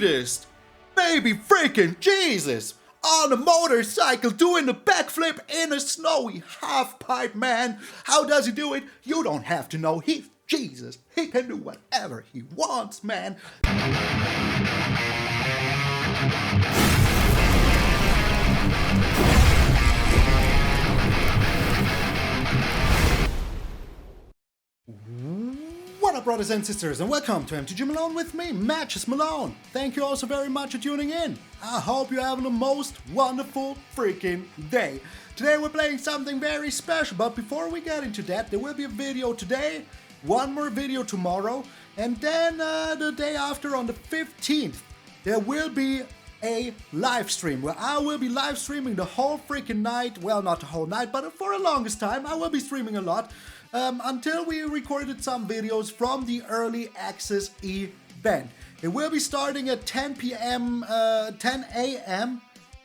sweetest baby freaking Jesus on a motorcycle doing a backflip in a snowy half-pipe, man. How does he do it? You don't have to know. He's Jesus. He can do whatever he wants, man. What up, brothers and sisters, and welcome to MTG Malone with me, Matches Malone. Thank you all so very much for tuning in. I hope you're having the most wonderful freaking day. Today we're playing something very special, but before we get into that, there will be a video today, one more video tomorrow, and then the day after on the 15th, there will be a live stream where I will be live streaming the whole freaking night. Well, not the whole night, but for the longest time. I will be streaming a lot. Until we recorded some videos from the early access event. It will be starting at 10 p.m., 10 a.m.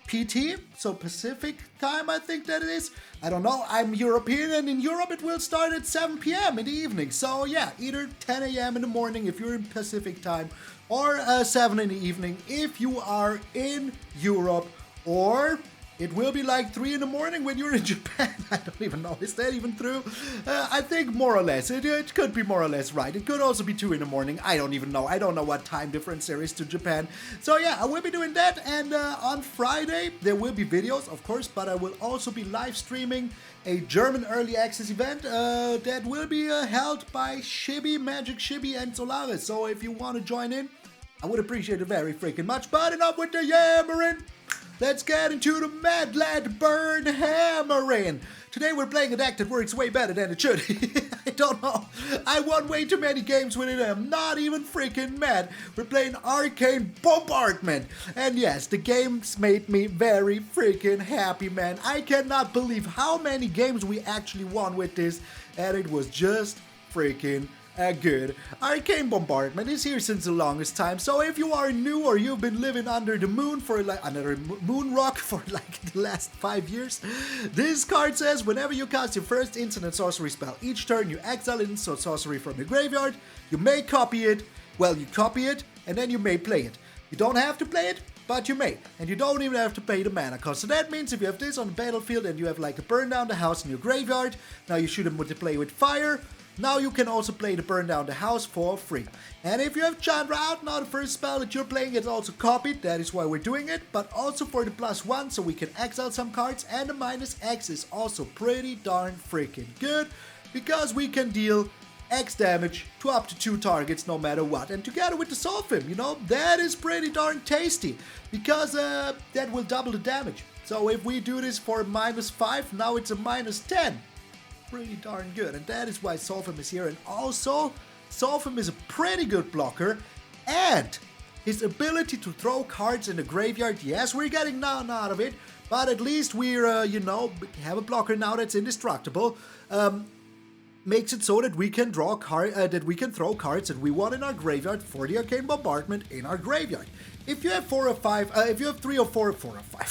PT, so Pacific time, I think that it is. I don't know, I'm European, and in Europe it will start at 7 p.m. in the evening. So yeah, either 10 a.m. in the morning if you're in Pacific time, or 7 in the evening if you are in Europe, or it will be like 3 in the morning when you're in Japan. I don't even know. Is that even true? I think more or less. It could be more or less right. It could also be 2 in the morning. I don't even know. I don't know what time difference there is to Japan. So yeah, I will be doing that. And on Friday, there will be videos, of course, but I will also be live streaming a German early access event that will be held by Shibby, Magic Shibby, and Solaris. So if you want to join in, I would appreciate it very freaking much. But enough with the yammering. Let's get into the MADLAD BURN hammering. Today we're playing a deck that works way better than it should. I don't know. I won way too many games with it and I'm not even freaking mad. We're playing Arcane Bombardment. And yes, the games made me very freaking happy, man. I cannot believe how many games we actually won with this. And it was just freaking good. Arcane Bombardment is here since the longest time, so if you are new or you've been living under the moon for like under moon rock for like the last 5 years, this card says whenever you cast your first instant and sorcery spell each turn, you exile an instant sorcery from your graveyard. You may copy it, well, you copy it, and then you may play it. You don't have to play it, but you may, and you don't even have to pay the mana cost. So that means if you have this on the battlefield and you have like a burn down the house in your graveyard, now you shoot them with the play with fire. Now you can also play the burn down the house for free. And if you have Chandra out, now the first spell that you're playing is also copied, that is why we're doing it, but also for the +1 so we can exile some cards, and the -X is also pretty darn freaking good, because we can deal X damage to up to 2 targets no matter what. And together with the Solphim, you know, that is pretty darn tasty, because that will double the damage. So if we do this for -5, now it's a -10. Pretty darn good, and that is why Solphim is here. And also, Solphim is a pretty good blocker, and his ability to throw cards in the graveyard, yes, we're getting none out of it, but at least we're, you know, have a blocker now that's indestructible. Makes it so that we can draw that we can throw cards that we want in our graveyard for the Arcane Bombardment in our graveyard. If you have 4 or 5, if you have 3 or 4, 4 or 5,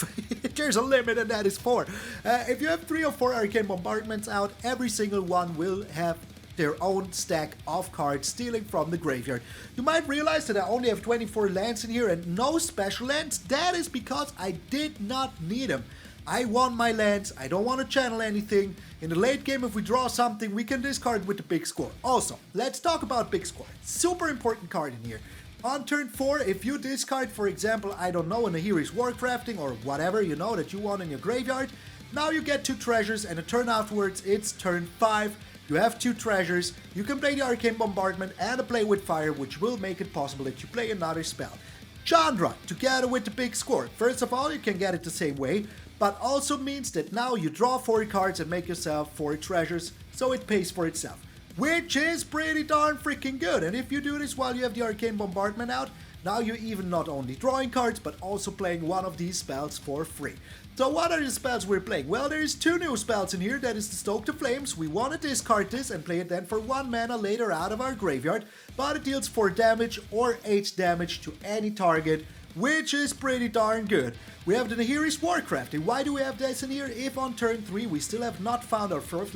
there's a limit and that is 4. If you have 3 or 4 Arcane Bombardments out, every single one will have their own stack of cards stealing from the graveyard. You might realize that I only have 24 lands in here and no special lands. That is because I did not need them. I want my lands, I don't want to channel anything. In the late game, if we draw something, we can discard with the big score. Also, let's talk about big score. Super important card in here. On turn 4, if you discard, for example, I don't know, a Nahiri's Warcrafting or whatever you know that you want in your graveyard, now you get 2 treasures, and a turn afterwards, it's turn 5. You have 2 treasures, you can play the Arcane Bombardment and a play with fire, which will make it possible that you play another spell. Chandra, together with the big score. First of all, you can get it the same way, but also means that now you draw 4 cards and make yourself 4 treasures, so it pays for itself. Which is pretty darn freaking good. And if you do this while you have the Arcane Bombardment out, now you're even not only drawing cards, but also playing one of these spells for free. So what are the spells we're playing? Well, there's 2 new spells in here. That is the Stoke the Flames. We want to discard this and play it then for 1 mana later out of our graveyard, but it deals 4 damage or 8 damage to any target, which is pretty darn good. We have the Nahiri's Warcrafting. Why do we have this in here? If on turn 3 we still have not found our 4th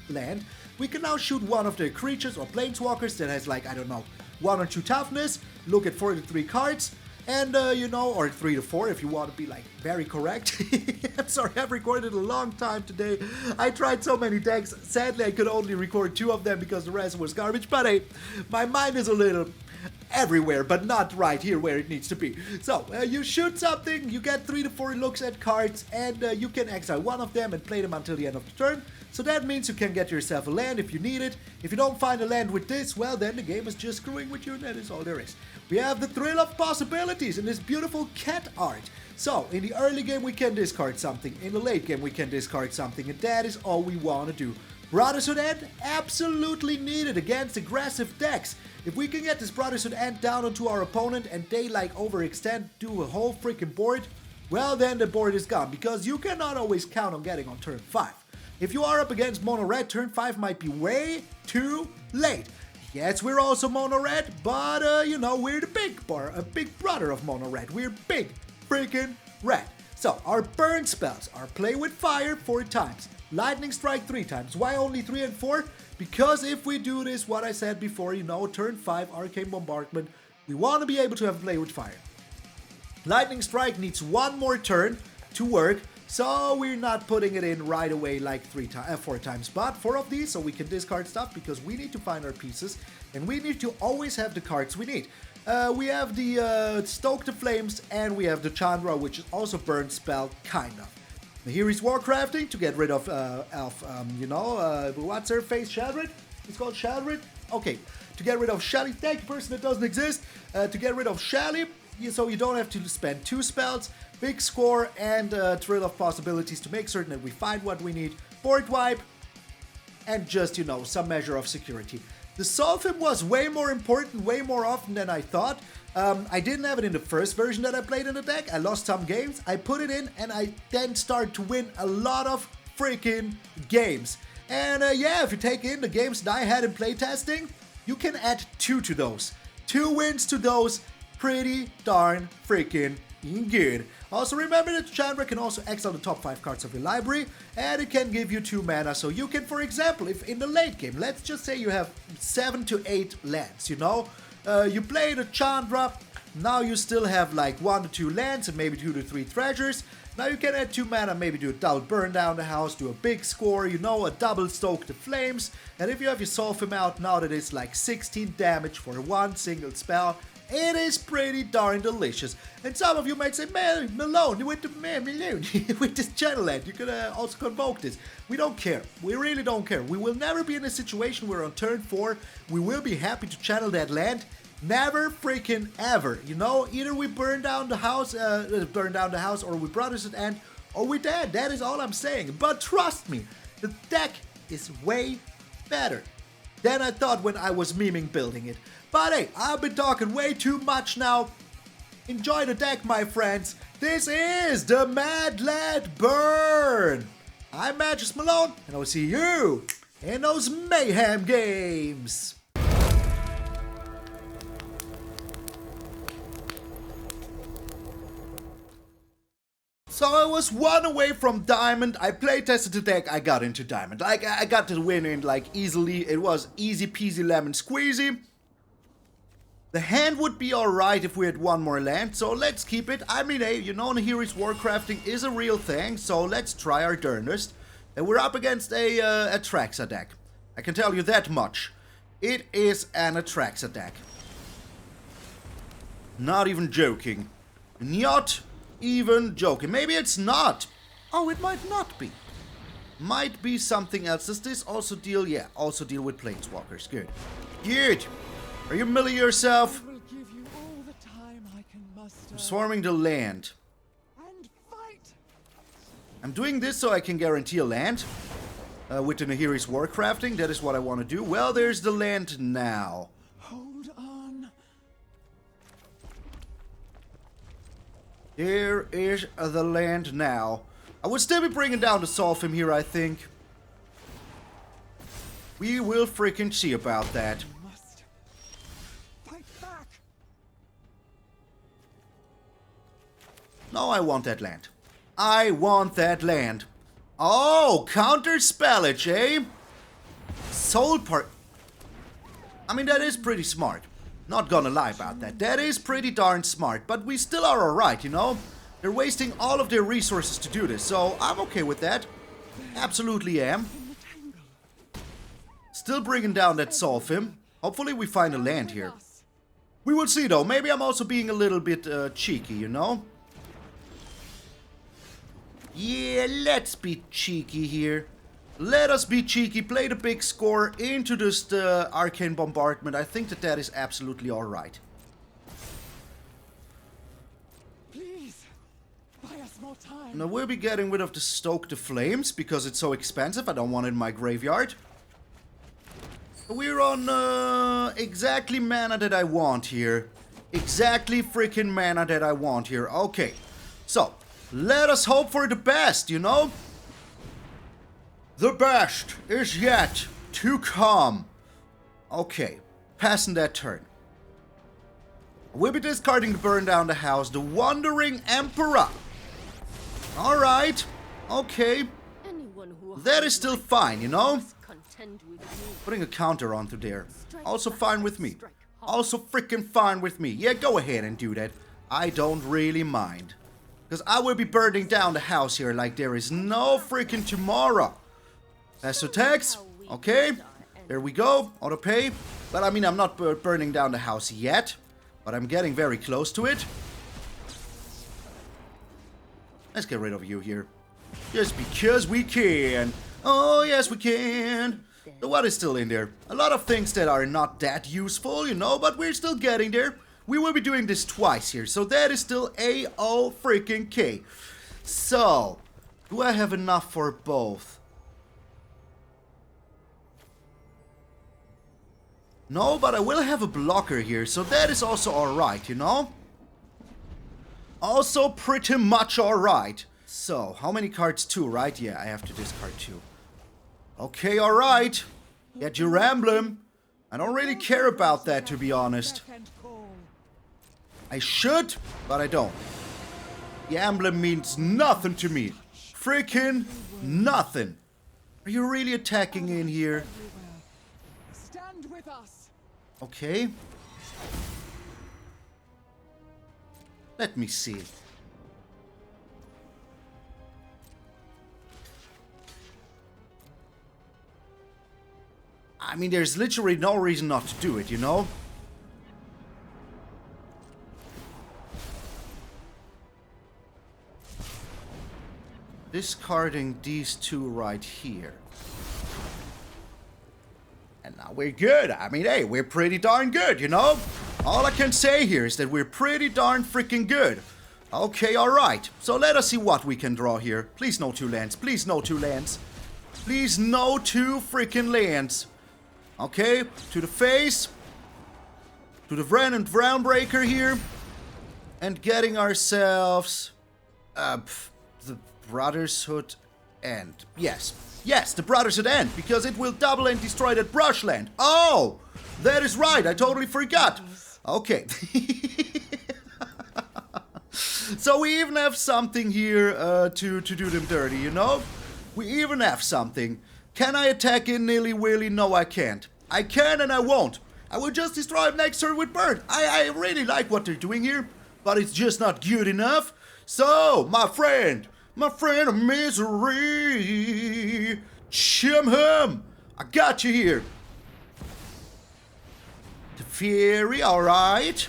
land, we can now shoot one of the creatures or planeswalkers that has, like, I don't know, 1 or 2 toughness. look at 43 cards. And, you know, or 3 to 4 if you want to be, like, very correct. I'm sorry, I've recorded a long time today. I tried so many decks. Sadly, I could only record 2 of them because the rest was garbage. But, hey, my mind is a little everywhere, but not right here where it needs to be. So, you shoot something, you get 3 to 4 looks at cards, and you can exile one of them and play them until the end of the turn. So that means you can get yourself a land if you need it. If you don't find a land with this, well, then the game is just screwing with you, and that is all there is. We have the thrill of possibilities in this beautiful cat art. So, in the early game we can discard something, in the late game we can discard something, and that is all we want to do. Brotherhood End, absolutely needed against aggressive decks. If we can get this Brotherhood End down onto our opponent and they like overextend, do a whole freaking board, well then the board is gone, because you cannot always count on getting on turn 5. If you are up against mono red, turn 5 might be way too late. Yes, we're also mono red, but you know, we're the big brother of mono red. We're big freaking red. So our burn spells are play with fire 4 times, lightning strike 3 times. Why only 3 and 4? Because if we do this, what I said before, you know, turn 5 Arcane Bombardment, we want to be able to have play with fire. Lightning strike needs 1 more turn to work. So we're not putting it in right away like 4 times, but 4 of these so we can discard stuff because we need to find our pieces and we need to always have the cards we need. We have the Stoke the Flames and we have the Chandra, which is also burn spell, kind of. Nahiri's Warcrafting to get rid of, what's her face, Shadrid? It's called Shadrid? Okay, to get rid of Shelly, thank you person that doesn't exist, to get rid of Shelly, so you don't have to spend 2 spells. Big score and thrill of possibilities to make certain that we find what we need. Board wipe and just, you know, some measure of security. The Solphim was way more important, way more often than I thought. I didn't have it in the first version that I played in the deck. I lost some games. I put it in and I then started to win a lot of freaking games. And yeah, if you take in the games that I had in playtesting, you can add 2 to those. 2 wins to those. Pretty darn freaking good. Also remember that Chandra can also exile the top 5 cards of your library and it can give you 2 mana. So you can, for example, if in the late game, let's just say you have 7 to 8 lands, you know, you play the Chandra, now you still have like 1 to 2 lands and maybe 2 to 3 treasures. Now you can add 2 mana, maybe do a double burn down the house, do a big score, you know, a double Stoke the Flames. And if you have your Solphim out, now that it's like 16 damage for 1 single spell, it is pretty darn delicious. And some of you might say, man, Malone, with the man, Malone, with this channel ad, you could also convoke this. We don't care. We really don't care. We will never be in a situation where on turn 4, we will be happy to channel that land. Never freaking ever. You know, either we burn down the house, or we Brotherhood End, or we dead. That is all I'm saying. But trust me, the deck is way better than I thought when I was memeing building it. But hey, I've been talking way too much now. Enjoy the deck, my friends. This is the MADLAD Burn. I'm MTgA Malone, and I'll see you in those Mayhem Games. So I was 1 away from Diamond. I playtested the deck, I got into Diamond. Like, I got the win in, like, easily. It was easy peasy lemon squeezy. The hand would be alright if we had 1 more land, so let's keep it. I mean, hey, you know, Nahiri's Warcrafting is a real thing, so let's try our darnest. And we're up against a Atraxa deck. I can tell you that much. It is an Atraxa deck. Not even joking. Not even joking. Maybe it's not. Oh, it might not be. Might be something else. Does this also deal? Yeah, also deal with Planeswalkers. Good. Good. Are you milling yourself? I will give you all the time I can muster. I'm swarming the land. And fight. I'm doing this so I can guarantee a land. With the Nahiri's Warcrafting. That is what I want to do. Well, there's the land now. Hold on. There is the land now. I would still be bringing down the Solphim here, I think. We will freaking see about that. You must fight back. No, I want that land. I want that land. Oh, counter spellage, eh? Soul part. I mean, that is pretty smart. Not gonna lie about that. That is pretty darn smart, but we still are alright, you know? They're wasting all of their resources to do this, so I'm okay with that. Absolutely am. Still bringing down that Solphim. Hopefully we find a land here. We will see though. Maybe I'm also being a little bit cheeky, you know? Yeah, let's be cheeky here. Let us be cheeky, play the big score into this Arcane Bombardment. I think that is absolutely alright. Please, buy us more time. Now we'll be getting rid of the Stoke the Flames because it's so expensive. I don't want it in my graveyard. We're on exactly mana that I want here. Exactly freaking mana that I want here. Okay, so let us hope for the best, you know? The best is yet to come. Okay, passing that turn. We'll be discarding the Burn Down the House, the Wandering Emperor. Alright, okay. That is still fine, you know? Putting a counter onto there. Also fine with me. Also freaking fine with me. Yeah, go ahead and do that. I don't really mind. Because I will be burning down the house here like there is no freaking tomorrow. Pass attacks. Okay. There we go. Auto pay. But I mean, I'm not burning down the house yet. But I'm getting very close to it. Let's get rid of you here. Just because we can. Oh, yes, we can. The what is still in there. A lot of things that are not that useful, you know, but we're still getting there. We will be doing this twice here, so that is still A-O freaking K. So, do I have enough for both? No, but I will have a blocker here, so that is also alright, you know? Also pretty much alright. So, how many cards? 2, right? Yeah, I have to discard 2. Okay, alright. Get your emblem. I don't really care about that, to be honest. I should, but I don't. The emblem means nothing to me. Freaking nothing. Are you really attacking in here? Stand with us. Okay. Let me see. I mean, there's literally no reason not to do it, you know? Discarding these 2 right here. And now we're good. I mean, hey, we're pretty darn good, you know? All I can say here is that we're pretty darn freaking good. Okay, alright. So let us see what we can draw here. Please no 2 lands. Please no 2 lands. Please no 2 freaking lands. Okay, to the face. To the Vran and Vrownbreaker here. And getting ourselves... the Brotherhood End. Yes. Yes, the Brotherhood End. Because it will double and destroy that brushland. Oh! That is right. I totally forgot. Okay. So we even have something here to do them dirty, you know? We even have something. Can I attack in nilly-willy? No, I can't. I can and I won't. I will just destroy him next turn with Burn. I really like what they're doing here, but it's just not good enough. So, my friend of misery, chim him. I got you here. The Fury, alright.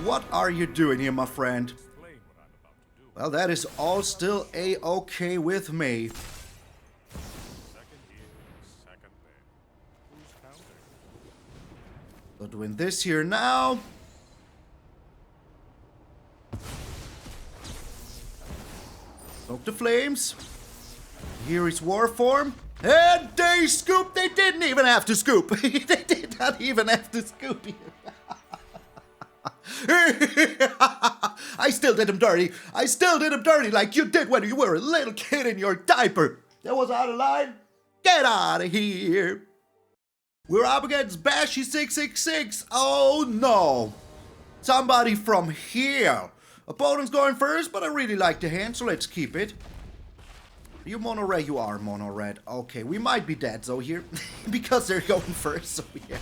What are you doing here, my friend? Well, that is all still A-okay with me. So doing this here now. Stoke the Flames. Here is Warform. And they scoop. They didn't even have to scoop. They did not even have to scoop here. I still did him dirty. I still did him dirty like you did when you were a little kid in your diaper. That was out of line. Get out of here. We're up against Bashy 666. Oh no. Somebody from here. Opponent's going first, but I really like the hand, so let's keep it. Are you mono red? You are mono red. Okay, we might be dead though here. Because they're going first, so yeah.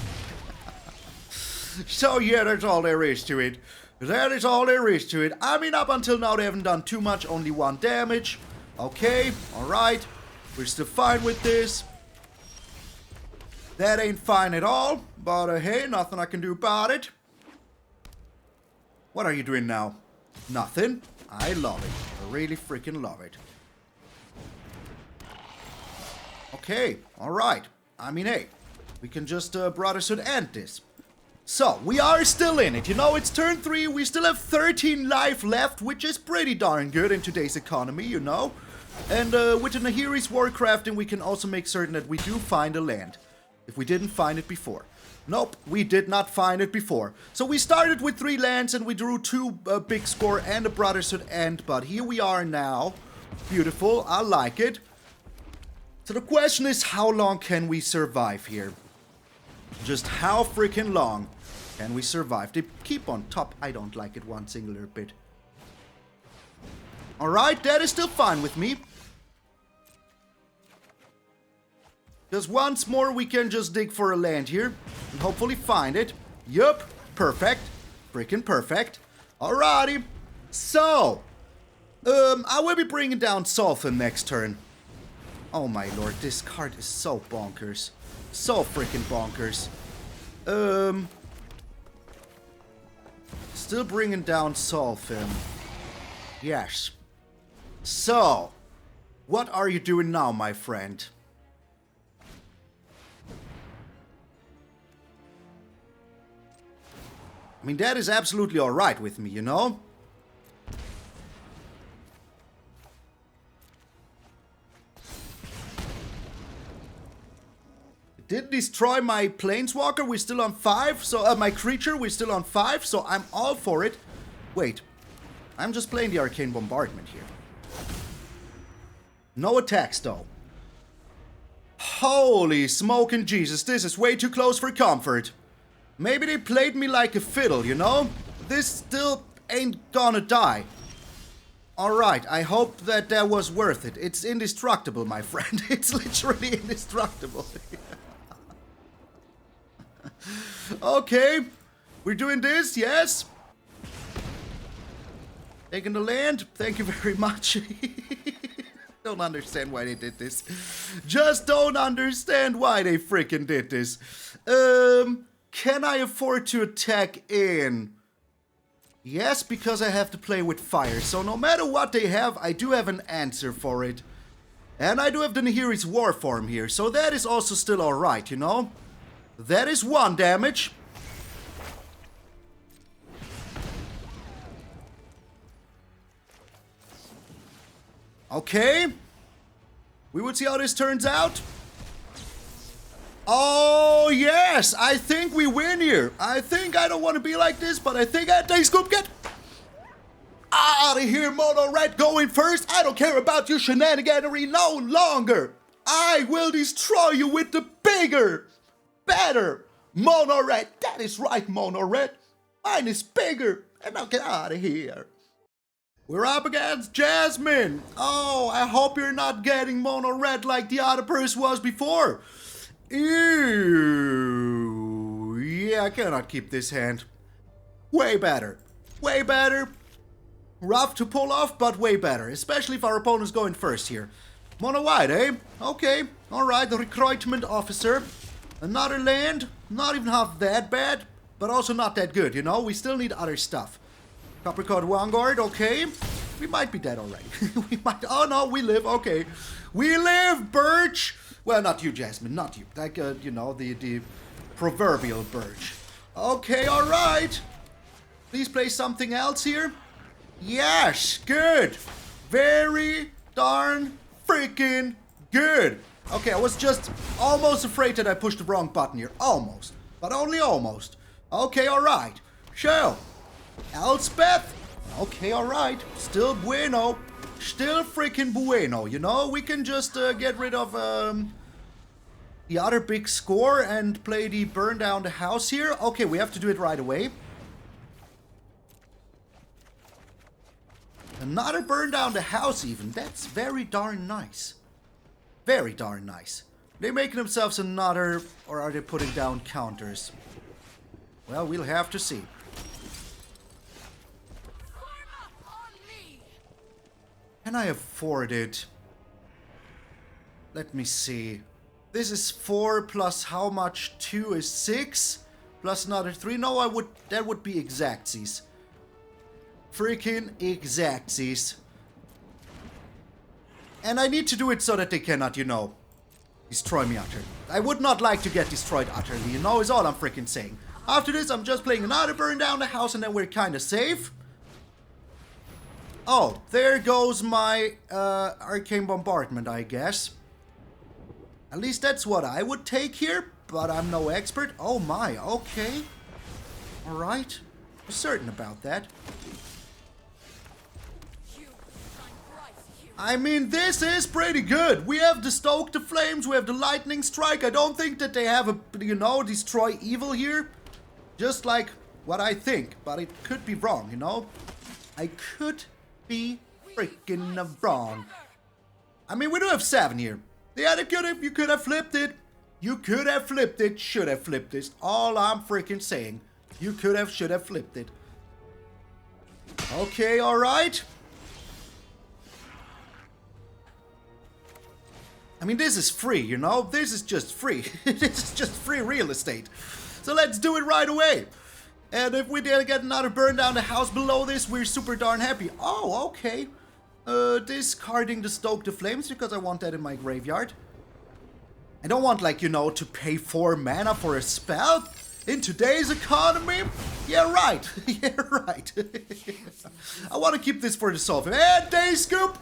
So yeah, that's all there is to it. That is all there is to it. I mean, up until now they haven't done too much, only 1 damage. Okay, alright. We're still fine with this. That ain't fine at all, but hey, nothing I can do about it. What are you doing now? Nothing. I love it. I really freaking love it. Okay, alright. I mean, hey, we can just Brotherhood end this. So, we are still in it. You know, it's turn 3. We still have 13 life left, which is pretty darn good in today's economy, you know. And with the Nahiri's Warcrafting, we can also make certain that we do find a land. If we didn't find it before. Nope, we did not find it before. So we started with 3 lands and we drew 2 big score and a Brotherhood end. But here we are now. Beautiful, I like it. So the question is, how long can we survive here? Just how freaking long can we survive? They keep on top. I don't like it one singular bit. Alright, that is still fine with me. Just once more we can just dig for a land here. And hopefully find it. Yup, perfect. Freaking perfect. Alrighty. So, I will be bringing down Solphim next turn. Oh my lord, this card is so bonkers. So freaking bonkers. Still bringing down Solphim. Yes. So, what are you doing now, my friend? I mean, that is absolutely alright with me, you know? Did destroy my planeswalker, we're still on 5, so my creature, we're still on 5, so I'm all for it. Wait, I'm just playing the Arcane Bombardment here. No attacks though. Holy smoking Jesus, this is way too close for comfort. Maybe they played me like a fiddle, you know? This still ain't gonna die. Alright, I hope that that was worth it. It's indestructible, my friend. It's literally indestructible. Okay, we're doing this, yes. Taking the land, thank you very much. Don't understand why they did this. Just don't understand why they freaking did this. Can I afford to attack in? Yes, because I have to play with fire. So no matter what they have, I do have an answer for it. And I do have the Nahiri's War Form here. So that is also still alright, you know? That is 1 damage. Okay. We will see how this turns out. Oh, yes. I think we win here. I think I don't want to be like this, but I think I take scoop get. Out of here, Mono Red going first. I don't care about your shenaniganery no longer. I will destroy you with the bigger, better Mono Red. That is right, Mono Red. Mine is bigger. And now get out of here. We're up against Jasmine. Oh, I hope you're not getting Mono Red like the other person was before. Ew. Yeah, I cannot keep this hand. Way better. Way better. Rough to pull off, but way better. Especially if our opponent's going first here. Mono white, eh? Okay. Alright, the recruitment officer. Another land. Not even half that bad. But also not that good, you know? We still need other stuff. Capricorn Vanguard, okay. We might be dead already. We might. Oh no, we live, okay. We live, Birch! Well, not you, Jasmine, not you. Like, you know, the proverbial Birch. Okay, alright. Please play something else here. Yes, good. Very darn freaking good. Okay, I was just almost afraid that I pushed the wrong button here. Almost. But only almost. Okay, alright. So, Elspeth. Okay, alright. Still bueno. Still freaking bueno, you know? We can just get rid of the other big score and play the burn down the house here. Okay, we have to do it right away. Another burn down the house even. That's very darn nice. Very darn nice. Are they making themselves another, or are they putting down counters? Well, we'll have to see. Can I afford it? Let me see. This is 4 plus how much? 2 is 6 plus another 3. No, that would be exactsies. Freaking exactsies. And I need to do it so that they cannot, you know, destroy me utterly. I would not like to get destroyed utterly, you know, is all I'm freaking saying. After this, I'm just playing another burn down the house and then we're kind of safe. Oh, there goes my Arcane Bombardment, I guess. At least that's what I would take here, but I'm no expert. Oh my, okay. Alright. I'm certain about that. I mean, this is pretty good. We have the Stoke the Flames, we have the Lightning Strike. I don't think that they have a, you know, Destroy Evil here. Just like what I think, but it could be wrong, you know? I could be freaking wrong. I mean, we do have 7 here. Yeah, you could have flipped it. You could have flipped it, should have flipped this. All I'm freaking saying. You could have, should have flipped it. Okay, alright. I mean, this is free, you know? This is just free. This is just free real estate. So let's do it right away. And if we did get another burn down the house below this, we're super darn happy. Oh, okay. Discarding the Stoke the Flames because I want that in my graveyard. I don't want, like, you know, to pay 4 mana for a spell in today's economy. Yeah, right. Yeah, right. I want to keep this for the Solphim. And Day Scoop!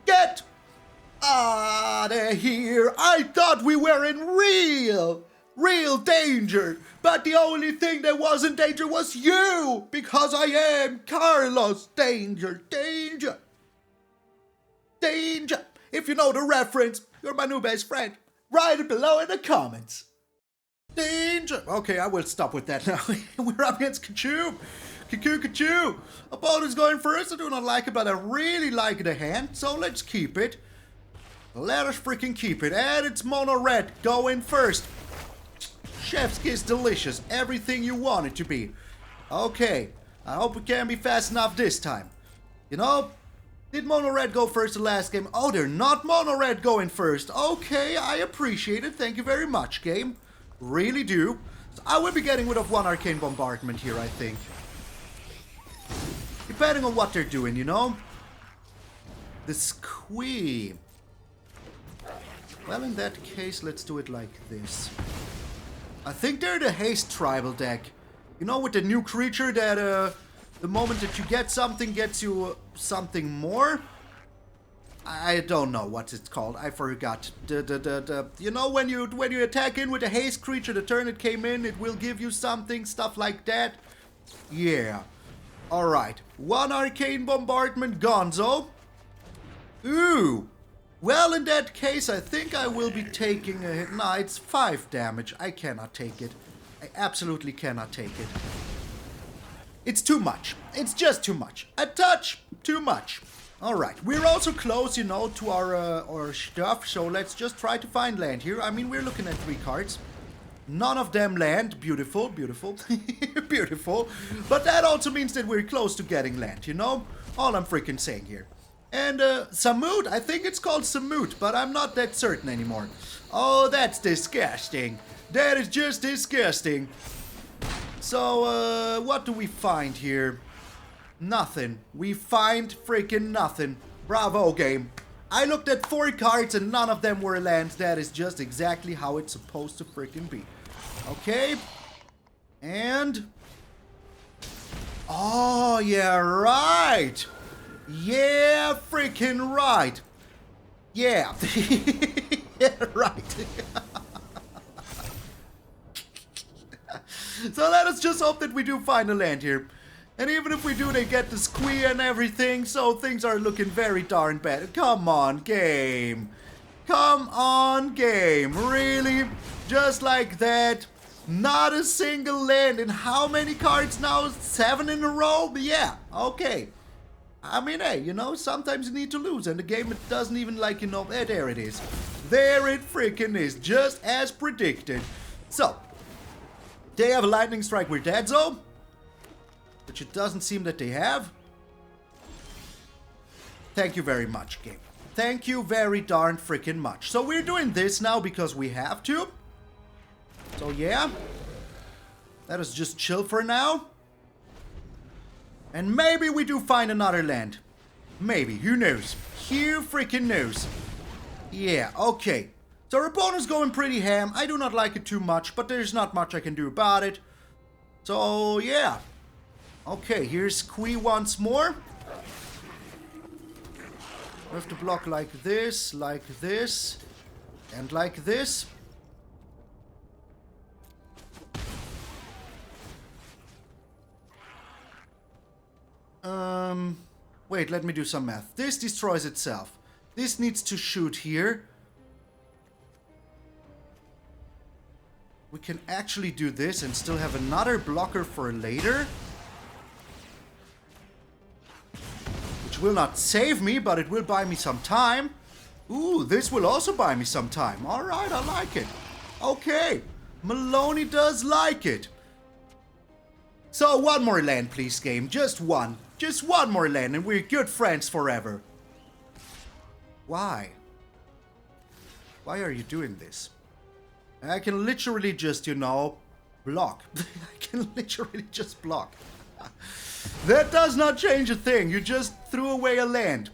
Get outta here! I thought we were in real danger, but the only thing that wasn't danger was you, because I am Carlos. Danger. If you know the reference, you're my new best friend. Write it below in the comments. Danger. Okay, I will stop with that now. We're up against Kachoo. Kachoo. Opponent's going first. I do not like it, but I really like the hand, so let's keep it. Let us freaking keep it. And it's mono red going first. Chef's kiss delicious. Everything you want it to be. Okay. I hope we can be fast enough this time. You know, did mono red go first the last game? Oh, they're not mono red going first. Okay, I appreciate it. Thank you very much, game. Really do. So I will be getting rid of 1 Arcane Bombardment here, I think. Depending on what they're doing, you know. The squee. Well, in that case, let's do it like this. I think they're the haste tribal deck. You know, with the new creature that the moment that you get something gets you something more. I don't know what it's called. I forgot. You know, when you attack in with a haste creature, the turn it came in, it will give you something, stuff like that. Yeah. All right. 1 Arcane Bombardment, Gonzo. Ooh. Well, in that case, I think I will be taking a hit. Nah, it's 5 damage. I cannot take it. I absolutely cannot take it. It's too much. It's just too much. A touch too much. Alright, we're also close, you know, to our stuff, so let's just try to find land here. I mean, we're looking at 3 cards. None of them land. Beautiful, beautiful, beautiful. But that also means that we're close to getting land, you know? All I'm freaking saying here. And, Samut, I think it's called Samut, but I'm not that certain anymore. Oh, that's disgusting. That is just disgusting. So, what do we find here? Nothing. We find freaking nothing. Bravo, game. I looked at 4 cards and none of them were lands. That is just exactly how it's supposed to freaking be. Okay. And... oh, yeah, right. Yeah, freaking right. Yeah. Yeah, right. So let us just hope that we do find a land here. And even if we do, they get the squee and everything, so things are looking very darn bad. Come on, game. Come on, game. Really? Just like that? Not a single land. And how many cards now? 7 in a row? Yeah, okay. I mean, hey, you know, sometimes you need to lose. And the game, it doesn't even like, you know, there it is. There it freaking is. Just as predicted. So, They have a lightning strike, we're dead though. Which it doesn't seem that they have. Thank you very much, game. Thank you very darn freaking much. So we're doing this now because we have to. So yeah. Let us just chill for now. And maybe we do find another land. Maybe, who knows? Who freaking knows? Yeah, okay. So our opponent's going pretty ham. I do not like it too much, but there's not much I can do about it. So, yeah. Okay, here's Kui once more. We have to block like this, and like this. Wait, let me do some math. This destroys itself. This needs to shoot here. We can actually do this and still have another blocker for later. Which will not save me, but it will buy me some time. Ooh, this will also buy me some time. Alright, I like it. Okay, Maloney does like it. So, one more land, please, game. Just one. Just one more land, and we're good friends forever. Why? Why are you doing this? I can literally just, you know, block. I can literally just block. That does not change a thing. You just threw away a land.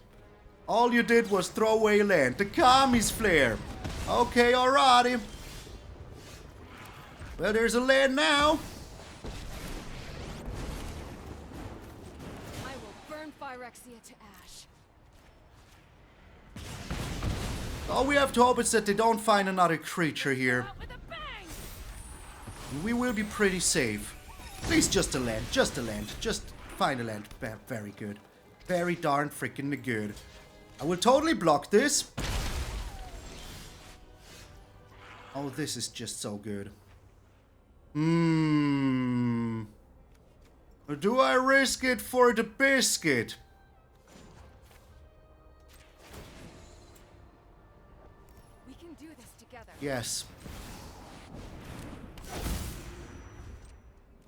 All you did was throw away a land. The Kami's Flare. Okay, alrighty. Well, there's a land now. I will burn Phyrexia to ash. All we have to hope is that they don't find another creature here. We will be pretty safe. Please, just a land. Just a land. Just find a land. Very good. Very darn freaking good. I will totally block this. Oh, this is just so good. Or do I risk it for the biscuit? We can do this together. Yes.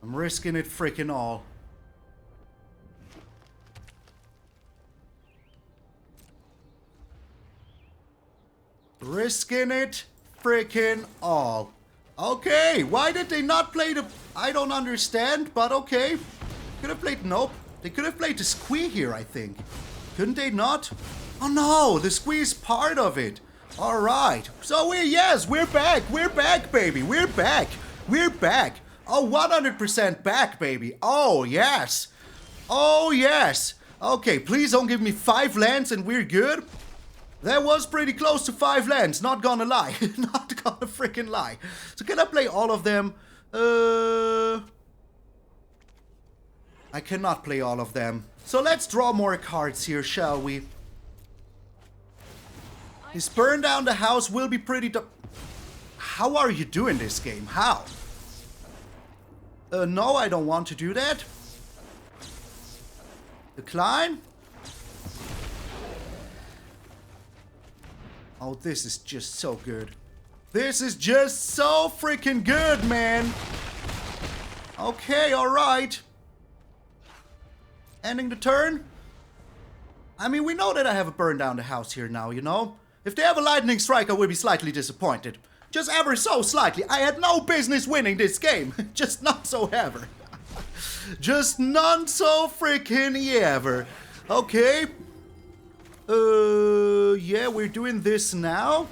I'm risking it freaking all. Risking it freaking all. Okay, why did they not play the... I don't understand, but okay. Could have played... Nope. They could have played the squee here, I think. Couldn't they not? Oh no, the squee is part of it. Alright. So we're back. We're back, baby. We're back. We're back. Oh, 100% back, baby. Oh, yes. Oh, yes. Okay, please don't give me 5 lands and we're good. That was pretty close to 5 lands, not gonna lie. Not gonna freaking lie. So can I play all of them? I cannot play all of them. So let's draw more cards here, shall we? This burn down the house will be pretty... How are you doing this game? How? No, I don't want to do that. Decline. Oh, this is just so good. This is just so freaking good, man. Okay, alright. Ending the turn. I mean, we know that I have a burn down the house here now, you know? If they have a lightning strike, I will be slightly disappointed. Just ever so slightly. I had no business winning this game. Just not so ever. Just none so freaking ever. Okay. Yeah, we're doing this now.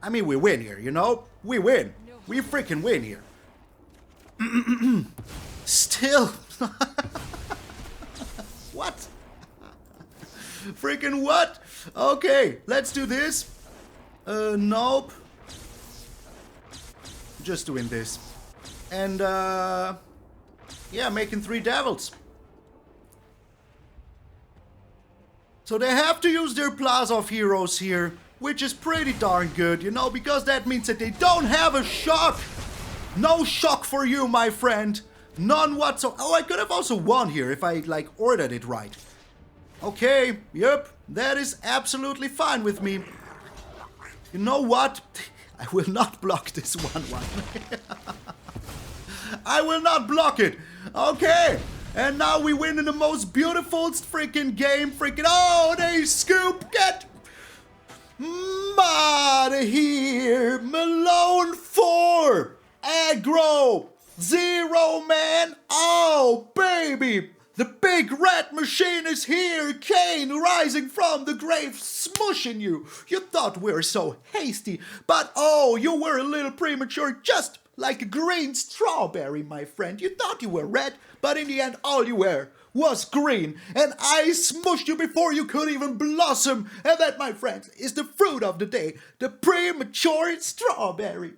I mean, we win here, you know? We win. We freaking win here. Still. What? Freaking what? Okay, let's do this. Nope. Just doing this. And, yeah, making 3 devils. So they have to use their Plaza of Heroes here, which is pretty darn good, you know, because that means that they don't have a shock. No shock for you, my friend. None whatsoever. Oh, I could have also won here if I, like, ordered it right. Okay, yep, that is absolutely fine with me. You know what? I will not block this 1-1. I will not block it. Okay. And now we win in the most beautiful freaking game. Oh, they scoop. Get Outta Here. Malone 4. Aggro 0, man. Oh, baby. The big red machine is here. Kane rising from the grave, smushing you. You thought we were so hasty, but oh, you were a little premature, just like a green strawberry, my friend. You thought you were red, but in the end, all you were was green. And I smushed you before you could even blossom. And that, my friends, is the fruit of the day, the premature strawberry.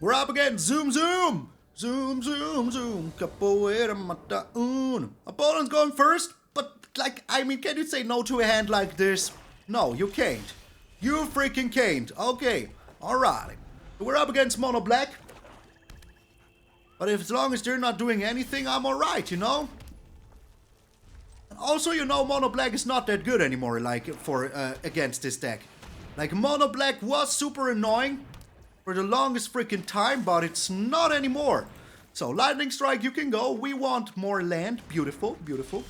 We're up again. Zoom, zoom. Zoom, zoom, zoom. Capoeira mata un. Opponent's going first, but like, I mean, can you say no to a hand like this? No, you can't. You freaking can't. Okay, alright. We're up against Mono Black. But if, as long as they're not doing anything, I'm alright, you know? And also, you know, Mono Black is not that good anymore, like, for, against this deck. Like, Mono Black was super annoying for the longest freaking time, but it's not anymore. So, Lightning Strike, you can go. We want more land. Beautiful, beautiful.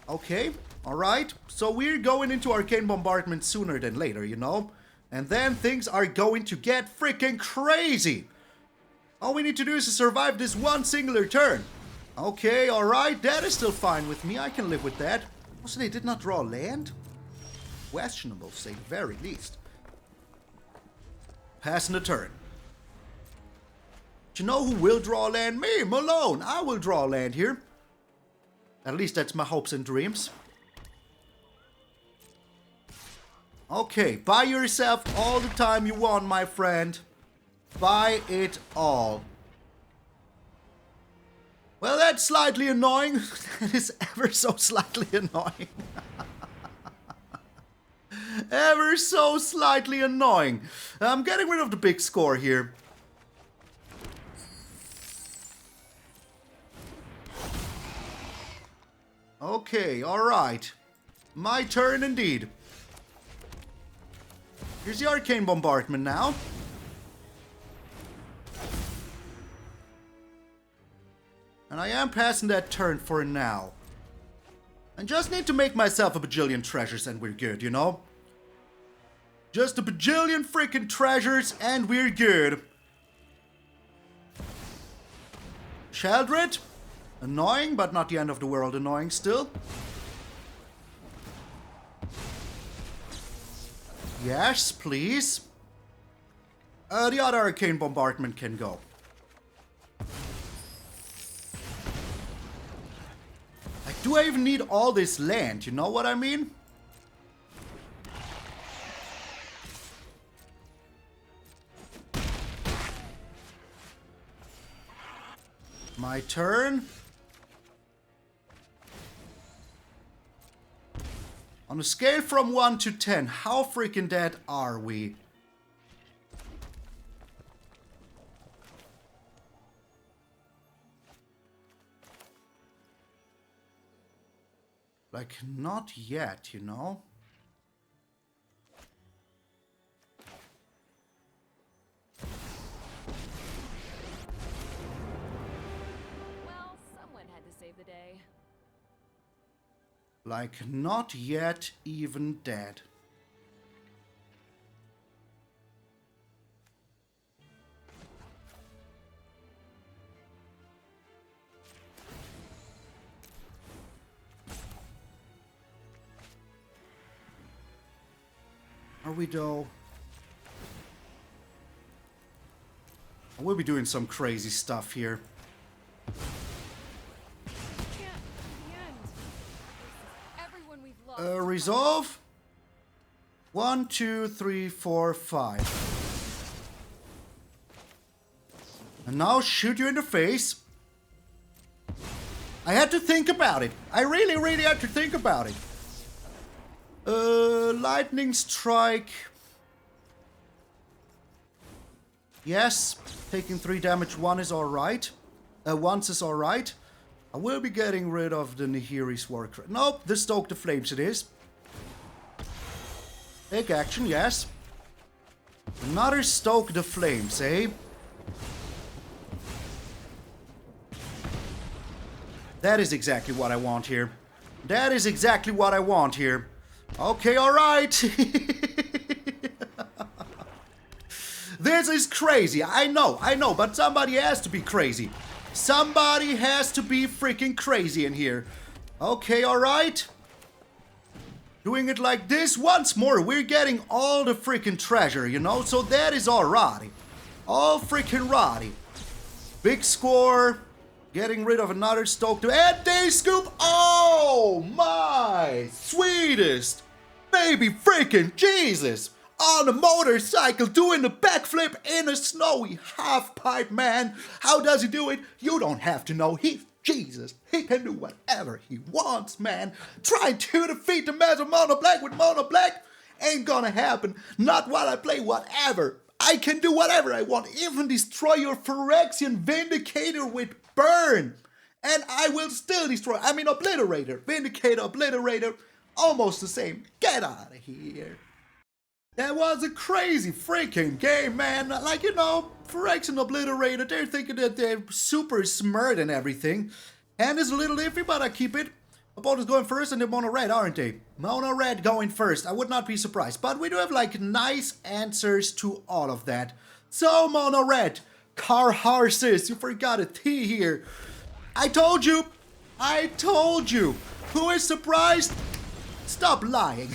Okay, alright. So, we're going into Arcane Bombardment sooner than later, you know? And then things are going to get freaking crazy. All we need to do is to survive this one singular turn. Okay, alright. That is still fine with me. I can live with that. Also, they did not draw land? Questionable, to say the very least. Passing the turn. Do you know who will draw land? Me, Malone. I will draw land here. At least that's my hopes and dreams. Okay, buy yourself all the time you want, my friend. Buy it all. Well, that's slightly annoying. That is ever so slightly annoying. Ever so slightly annoying. I'm getting rid of the big score here. Okay, alright. My turn indeed. Here's the Arcane Bombardment now. And I am passing that turn for now. I just need to make myself a bajillion treasures and we're good, you know? Just a bajillion freaking treasures and we're good. Sheldred. Annoying, but not the end of the world annoying still. Yes, please. The other Arcane Bombardment can go. Like, do I even need all this land? You know what I mean? My turn. On a scale from 1 to 10, how freaking dead are we? Like, not yet, you know? Well, someone had to save the day. Like, not yet even dead. Are we though? I will be doing some crazy stuff here. Resolve. 1, 2, 3, 4, 5. And now shoot you in the face. I had to think about it. I really, really had to think about it. Lightning Strike. Yes, taking 3 damage once is alright. I will be getting rid of the Nahiri's Warcraft. Nope, the Stoke the Flames it is. Take action, yes. Another Stoke the Flames, eh? That is exactly what I want here. That is exactly what I want here. Okay, alright. This is crazy. I know, but somebody has to be crazy. Somebody has to be freaking crazy in here. Okay, alright. Doing it like this once more. We're getting all the freaking treasure, you know? So that is alrighty. All freaking righty. Big score. Getting rid of another Stoke. And they scoop. Oh my sweetest baby freaking Jesus. On a motorcycle doing a backflip in a snowy half-pipe, man. How does he do it? You don't have to know. He's Jesus. He can do whatever he wants, man. Trying to defeat the Master Mono Black with Mono Black ain't gonna happen. Not while I play whatever. I can do whatever I want. Even destroy your Phyrexian Vindicator with Burn. And I will still destroy. I mean, Obliterator. Vindicator, Obliterator. Almost the same. Get out of here. That was a crazy freaking game, man. Like, you know, Phyrexian Obliterator, they're thinking that they're super smart and everything. And it's a little iffy, but I keep it. Opponents going first and they're mono red, aren't they? Mono red going first. I would not be surprised. But we do have, like, nice answers to all of that. So, mono red. Car horses. You forgot a T here. I told you. I told you. Who is surprised? Stop lying.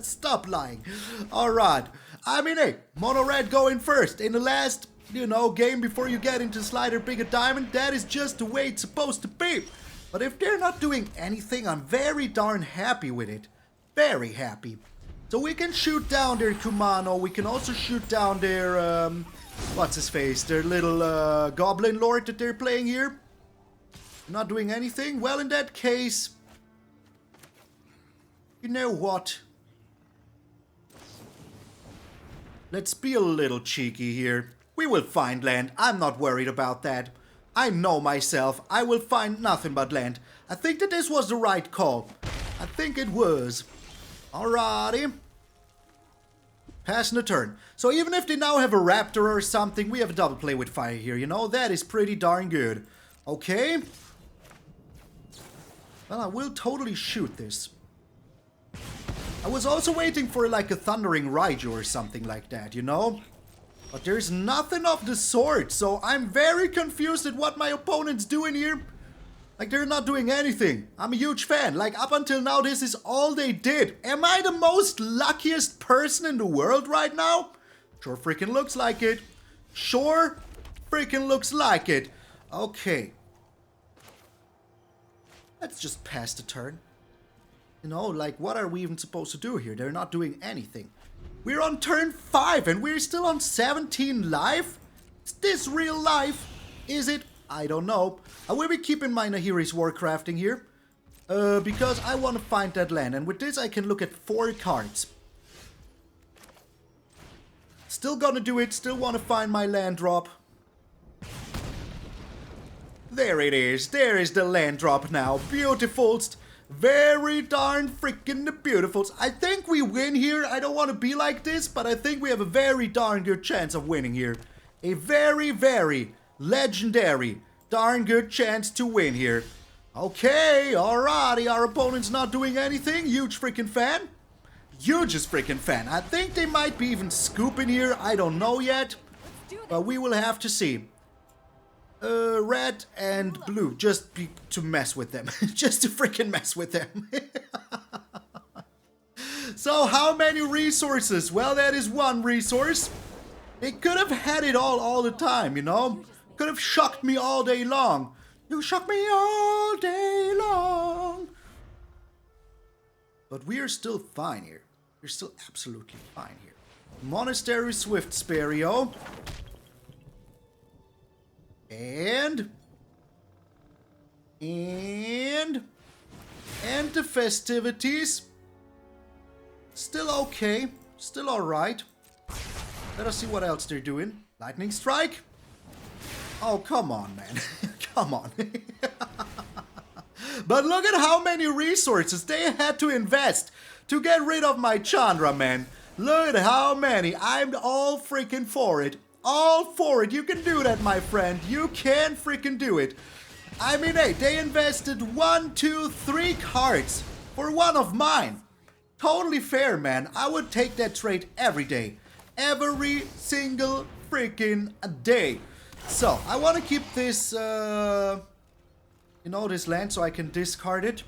Stop lying. Alright. I mean, hey, mono red going first. In the last, you know, game before you get into Slider Bigger Diamond, that is just the way it's supposed to be. But if they're not doing anything, I'm very darn happy with it. Very happy. So we can shoot down their Kumano. We can also shoot down their, what's his face? Their little Goblin Lord that they're playing here. Not doing anything? Well, in that case, you know what? Let's be a little cheeky here. We will find land. I'm not worried about that. I know myself. I will find nothing but land. I think that this was the right call. I think it was. Alrighty. Passing the turn. So even if they now have a Raptor or something, we have a double play with fire here, you know? That is pretty darn good. Okay. Well, I will totally shoot this. I was also waiting for like a Thundering Raiju or something like that, you know? But there's nothing of the sort, so I'm very confused at what my opponent's doing here. Like, they're not doing anything. I'm a huge fan. Like, up until now, this is all they did. Am I the most luckiest person in the world right now? Sure freaking looks like it. Sure freaking looks like it. Okay. Let's just pass the turn. You know, like, what are we even supposed to do here? They're not doing anything. We're on turn 5 and we're still on 17 life? Is this real life? Is it? I don't know. I will be keeping my Nahiri's Warcrafting here. Because I want to find that land. And with this I can look at 4 cards. Still gonna do it. Still want to find my land drop. There it is. There is the land drop now. Beautifulst. Very darn freaking beautiful. I think we win here. I don't want to be like this, but I think we have a very darn good chance of winning here. A very, very legendary, darn good chance to win here. Okay, alrighty. Our opponent's not doing anything. Huge freaking fan. Hugest freaking fan. I think they might be even scooping here. I don't know yet, but we will have to see. Red and blue, just to mess with them. Just to freaking mess with them. So how many resources? Well, that is one resource. They could have had it all the time, you know? Could have shocked me all day long. You shock me all day long. But we are still fine here. We're still absolutely fine here. Monastery Swift Sperio. And the festivities. Still okay. Still alright. Let us see what else they're doing. Lightning Strike. Oh, come on, man. Come on. But look at how many resources they had to invest to get rid of my Chandra, man. Look at how many. I'm all freaking for it. All for it. You can do that, my friend. You can freaking do it. I mean, hey, they invested 1, 2, 3 cards for one of mine. Totally fair, man. I would take that trade every day. Every single freaking day. So, I want to keep this, this land so I can discard it.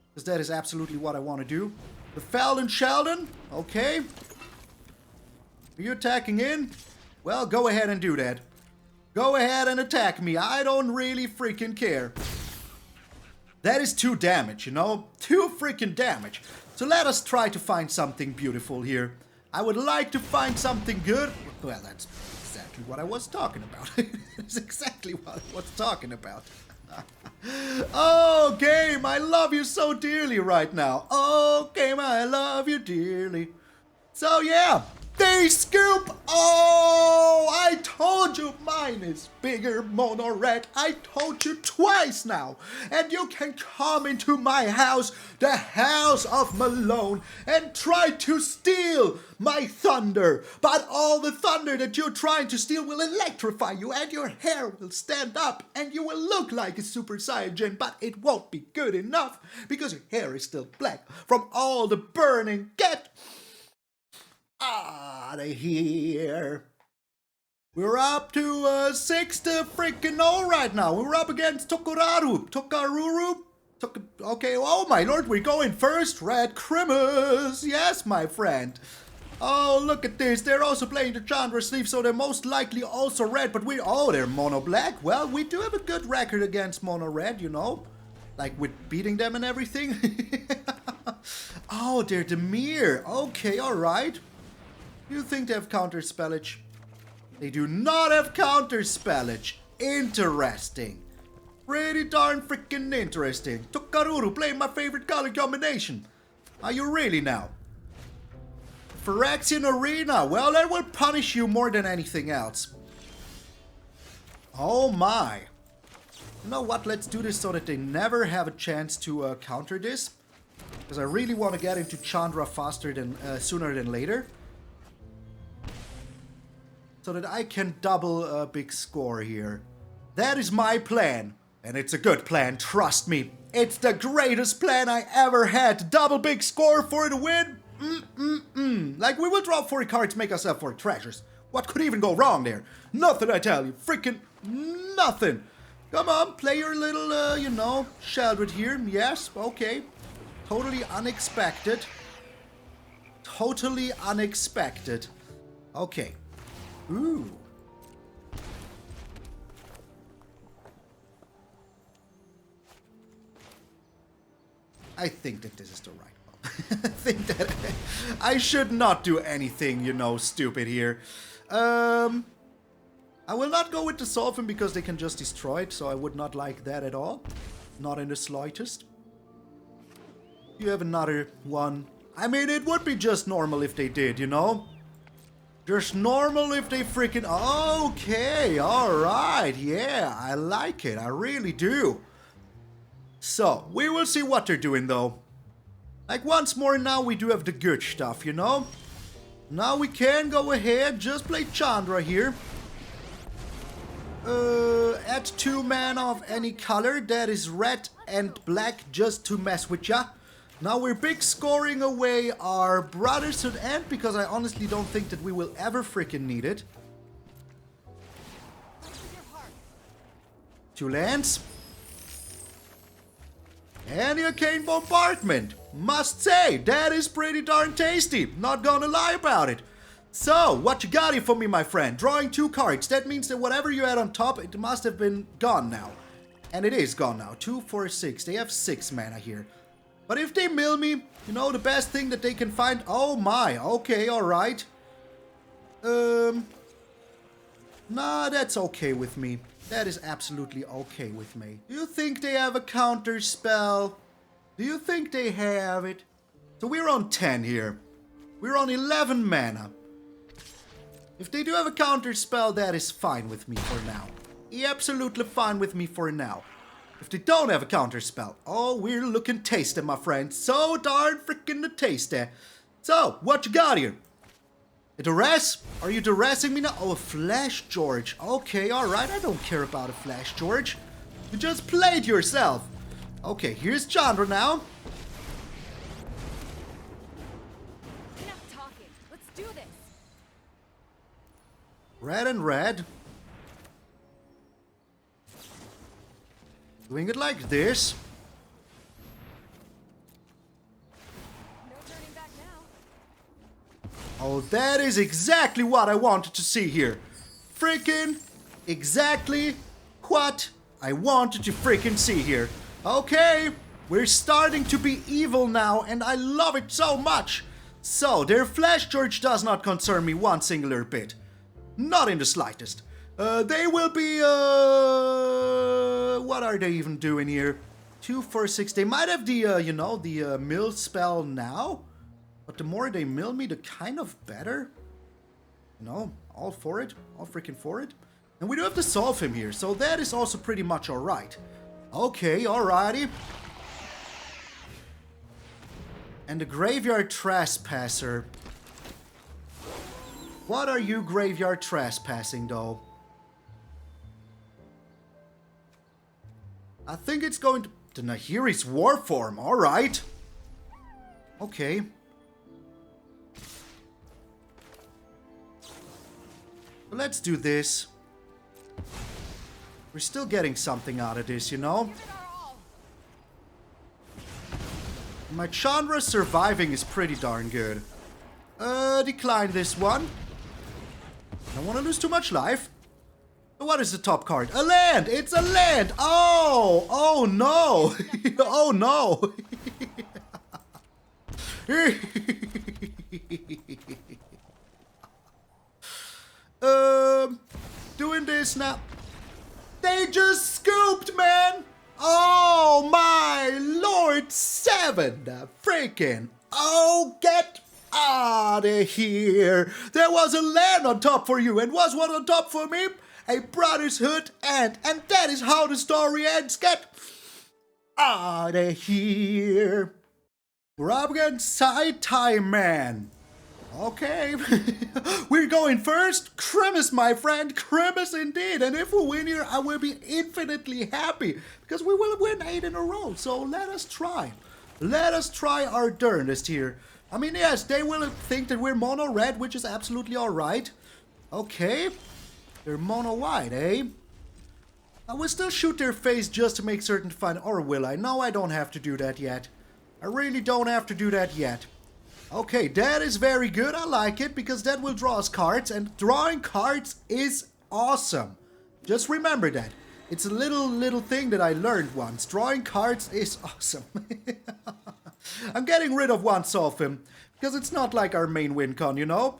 Because that is absolutely what I want to do. The Felden Sheldon. Okay. Are you attacking in? Well, go ahead and do that. Go ahead and attack me. I don't really freaking care. That is 2 damage, 2 freaking damage. So let us try to find something beautiful here. I would like to find something good. Well, that's exactly what I was talking about. That's exactly what I was talking about. Oh, game, I love you so dearly right now. Oh, game, I love you dearly. So, yeah. They scoop! Oh, I told you mine is bigger, mono red. I told you twice now. And you can come into my house, the house of Malone, and try to steal my thunder. But all the thunder that you're trying to steal will electrify you, and your hair will stand up, and you will look like a Super Saiyan, but it won't be good enough, because your hair is still black from all the burning. Get Outta Here. We're up to 6-0 right now. We're up against Tokaruru. Okay, oh my lord, we're going first. Red Crimmers. Yes, my friend. Oh, look at this. They're also playing the Chandra sleeve, so they're most likely also red, but they're mono black. Well, we do have a good record against mono red, like with beating them and everything. Oh, they're Demir. Okay, alright. You think they have counter spellage? They do not have counter spellage. Interesting. Pretty darn freaking interesting. Tokaruru playing my favorite color combination. Are you really now? Phyrexian Arena. Well, that will punish you more than anything else. Oh my. You know what? Let's do this so that they never have a chance to counter this. Because I really want to get into Chandra faster than sooner than later. So that I can double a big score here. That is my plan. And it's a good plan, trust me. It's the greatest plan I ever had. Double big score for the win. Like, we will draw 40 cards, make ourselves 40 treasures. What could even go wrong there? Nothing, I tell you. Freaking nothing. Come on, play your little, Sheldred here. Yes, okay. Totally unexpected. Totally unexpected. Okay. Ooh. I think that this is the right one. I think that I should not do anything, stupid here. I will not go with the Solphim because they can just destroy it, so I would not like that at all. Not in the slightest. You have another one. I mean, it would be just normal if they did, Just normal if they freaking... Okay, alright, yeah, I like it, I really do. So, we will see what they're doing, though. Like, once more now, we do have the good stuff, Now we can go ahead, just play Chandra here. Add 2 mana of any color, that is red and black, just to mess with ya. Now we're big scoring away our Brotherhood end, because I honestly don't think that we will ever freaking need it. 2 lands. And the Arcane Bombardment. Must say, that is pretty darn tasty. Not gonna lie about it. So, what you got here for me, my friend? Drawing 2 cards. That means that whatever you had on top, it must have been gone now. And it is gone now. 2, 4, 6. They have 6 mana here. But if they mill me, the best thing that they can find... Oh my, okay, alright. Nah, that's okay with me. That is absolutely okay with me. Do you think they have a counter spell? Do you think they have it? So we're on 10 here. We're on 11 mana. If they do have a counter spell, that is fine with me for now. Absolutely fine with me for now. If they don't have a counter spell, oh, we're looking tasty, my friend. So darn freaking tasty. So, what you got here? A duress? Are you duressing me now? Oh, a Flash George. Okay, alright, I don't care about a Flash George. You just played yourself. Okay, here's Chandra now. Enough talking. Let's do this. Red and red. Doing it like this. No turning back now. Oh, that is exactly what I wanted to see here. Freaking exactly what I wanted to freaking see here. Okay, we're starting to be evil now, and I love it so much. So, their Flash George does not concern me one singular bit. Not in the slightest. They will be, what are they even doing here? 2, 4, 6. They might have the, you know, the mill spell now. But the more they mill me, the kind of better. You know, all for it. All freaking for it. And we do have to solve him here, so that is also pretty much alright. Okay, alrighty. And the Graveyard Trespasser. What are you Graveyard Trespassing, though? I think it's going to... The Nahiri's War Form, alright. Okay. Let's do this. We're still getting something out of this, you know? My Chandra surviving is pretty darn good. Decline this one. Don't want to lose too much life. What is the top card? A land! It's a land! Oh! Oh no! Oh no! Doing this now. They just scooped, man! Oh my Lord, 7 freaking. Oh, get out of here. There was a land on top for you, and was one on top for me? A Brotherhood and that is how the story ends. Get out of here. We're up against Side Time Man. Okay, we're going first. Grimace, my friend, Grimace indeed. And if we win here, I will be infinitely happy because we will win 8 in a row. So let us try. Let us try our darndest here. I mean, yes, they will think that we're mono red, which is absolutely all right. Okay, they're mono white, eh? I will still shoot their face just to make certain to find, or will I? No, I don't have to do that yet. I really don't have to do that yet. Okay, that is very good. I like it because that will draw us cards, and drawing cards is awesome. Just remember that. It's a little thing that I learned once. Drawing cards is awesome. I'm getting rid of one Solphim because it's not like our main win con, you know?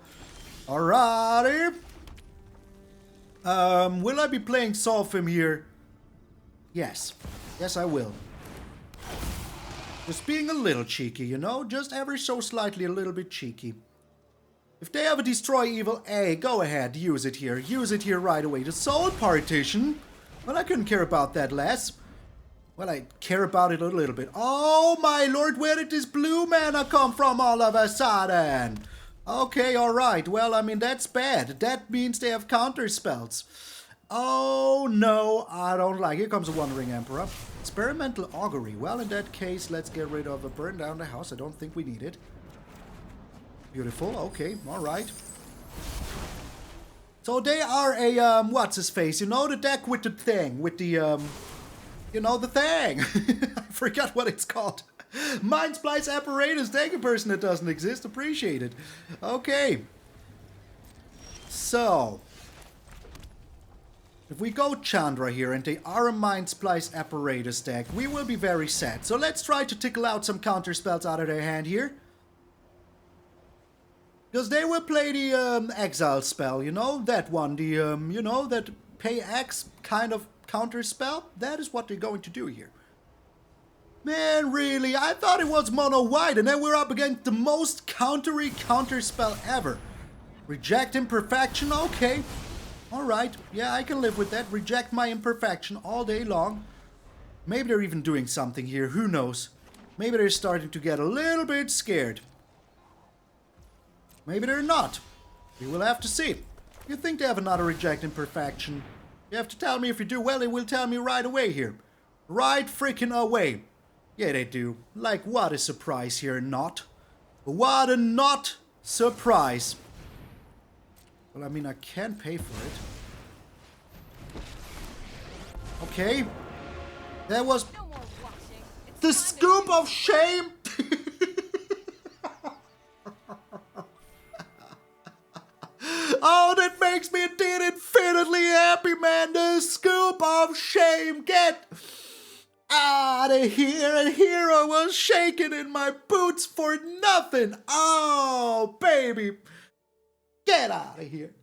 Alrighty. Will I be playing Solphim here? Yes. Yes, I will. Just being a little cheeky, you know? Just ever so slightly a little bit cheeky. If they have a Destroy Evil, hey, go ahead, use it here. Use it here right away. The Soul Partition? Well, I couldn't care about that less. Well, I care about it a little bit. Oh my Lord, where did this blue mana come from all of a sudden? Okay, alright. Well, I mean, that's bad. That means they have counter spells. Oh no, I don't like it. Here comes a Wandering Emperor. Experimental Augury. Well, in that case, let's get rid of a burn down the house. I don't think we need it. Beautiful. Okay, alright. So they are a, what's his face? You know, the deck with the thing. With the, you know, the thing. I forgot what it's called. Mind Splice Apparatus. Thank you, person that doesn't exist. Appreciate it. Okay. So, if we go Chandra here and they are a Mind Splice Apparatus deck, we will be very sad. So let's try to tickle out some counter spells out of their hand here. Because they will play the Exile spell, you know? That one, the, you know, that pay X kind of counter spell. That is what they're going to do here. Man, really? I thought it was mono white, and then we're up against the most countery counter spell ever. Reject Imperfection? Okay. Alright. Yeah, I can live with that. Reject my imperfection all day long. Maybe they're even doing something here. Who knows? Maybe they're starting to get a little bit scared. Maybe they're not. We will have to see. You think they have another reject imperfection? You have to tell me if you do. Well, they will tell me right away here. Right freaking away. Yeah, they do. Like, what a surprise here, not. What a not surprise. Well, I mean, I can pay for it. Okay. That was No more watching. It's the time to scoop of shame. Oh, that makes me indeed infinitely happy, man. The scoop of shame. Get out of here. And here I was shaking in my boots for nothing. Oh, baby. Get out of here.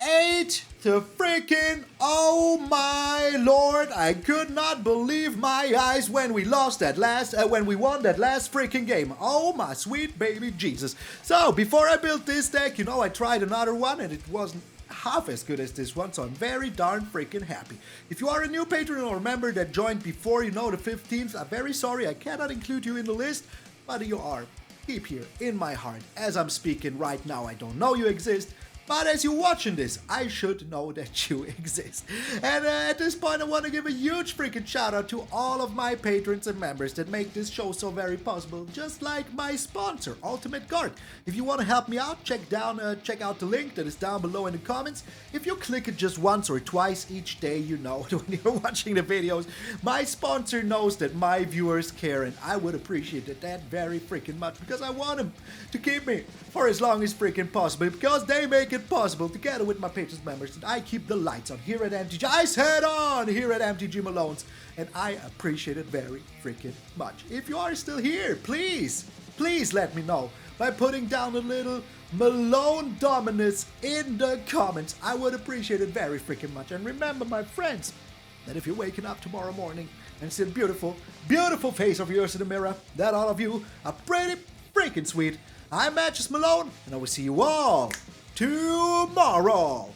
8 to freaking, oh my lord, I could not believe my eyes when we lost that last, when we won that last freaking game. Oh my sweet baby Jesus. So, before I built this deck, you know, I tried another one and it wasn't half as good as this one, so I'm very darn freaking happy. If you are a new patron or member that joined before, you know, the 15th, I'm very sorry I cannot include you in the list, but you are deep here in my heart. As I'm speaking right now, I don't know you exist, but as you're watching this, I should know that you exist. And at this point, I want to give a huge freaking shout out to all of my patrons and members that make this show so very possible. Just like my sponsor, Ultimate Guard. If you want to help me out, check out the link that is down below in the comments. If you click it just once or twice each day, you know, when you're watching the videos, my sponsor knows that my viewers care, and I would appreciate that very freaking much because I want them to keep me for as long as freaking possible, because they make it possible, together with my patrons members, that I keep the lights on here at MTG. I said on here at MTG Malone's, and I appreciate it very freaking much. If you are still here, please let me know by putting down a little Malone Dominus in the comments. I would appreciate it very freaking much. And remember, my friends, that if you're waking up tomorrow morning and see the beautiful, beautiful face of yours in the mirror, that all of you are pretty freaking sweet. I'm MTgA Malone, and I will see you all tomorrow.